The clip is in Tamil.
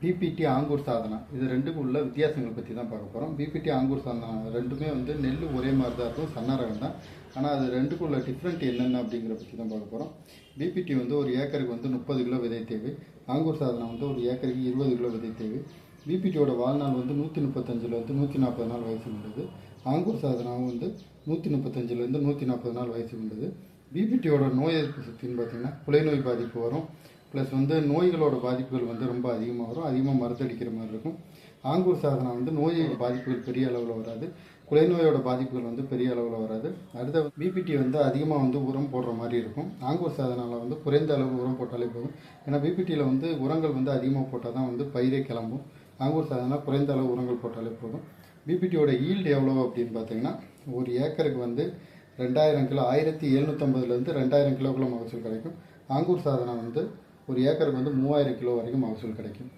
பிபிடி ஆங்கூர் சாதனா இது ரெண்டுக்கும் உள்ள வித்தியாசங்கள் பற்றி தான் பார்க்க போகிறோம். பிபிடி ஆங்கூர் சாதனா ரெண்டுமே வந்து நெல் ஒரே மாதிரி தான் இருக்கும், சன்ன ரகம் தான். ஆனால் அது ரெண்டுக்கும் உள்ள டிஃப்ரெண்ட் என்னென்ன அப்படிங்கிற பற்றி தான் பார்க்க போகிறோம். பிபிடி வந்து ஒரு ஏக்கருக்கு வந்து 30 கிலோ விதை தேவை. ஆங்கூர் சாதனா வந்து ஒரு ஏக்கருக்கு 20 கிலோ விதை தேவை. பிபிடியோட வாழ்நாள் வந்து 135 140 நாள் வயசு உள்ளது. ஆங்கூர் சாதனாவும் வந்து 135 140 நாள் வயசு உள்ளது. பிபிடியோட நோய் எதிர்ப்பு சக்தின்னு பார்த்தீங்கன்னா குலை நோய் பாதிப்பு வரும், ப்ளஸ் வந்து நோய்களோட பாதிப்புகள் வந்து ரொம்ப அதிகமாக வரும், அதிகமாக மருந்தடிக்கிற மாதிரி இருக்கும். ஆங்கூர் சாதனா வந்து நோய் பாதிப்புகள் பெரிய அளவில் வராது, குலை நோயோட பாதிப்புகள் வந்து பெரிய அளவில் வராது. அடுத்த பிபிடி வந்து அதிகமாக வந்து உரம் போடுற மாதிரி இருக்கும். ஆங்கூர் சாதனாவில் வந்து குறைந்த அளவு உரம் போட்டாலே போதும். ஏன்னா பிபிடியில் வந்து உரங்கள் வந்து அதிகமாக போட்டால் தான் வந்து பயிரே கிளம்பும். ஆங்கூர் சாதனா குறைந்த அளவு உரங்கள் போட்டாலே போதும். பிபிடியோட ஈல்டு எவ்வளோ அப்படின்னு பார்த்தீங்கன்னா ஒரு ஏக்கருக்கு வந்து 2000 கிலோ 1750 2000 கிலோக்குள்ள மகசூல் கிடைக்கும். ஆங்கூர் சாதனா வந்து ஒரு ஏக்கருக்கு வந்து 3000 கிலோ வரைக்கும் மகசூல் கிடைக்கும்.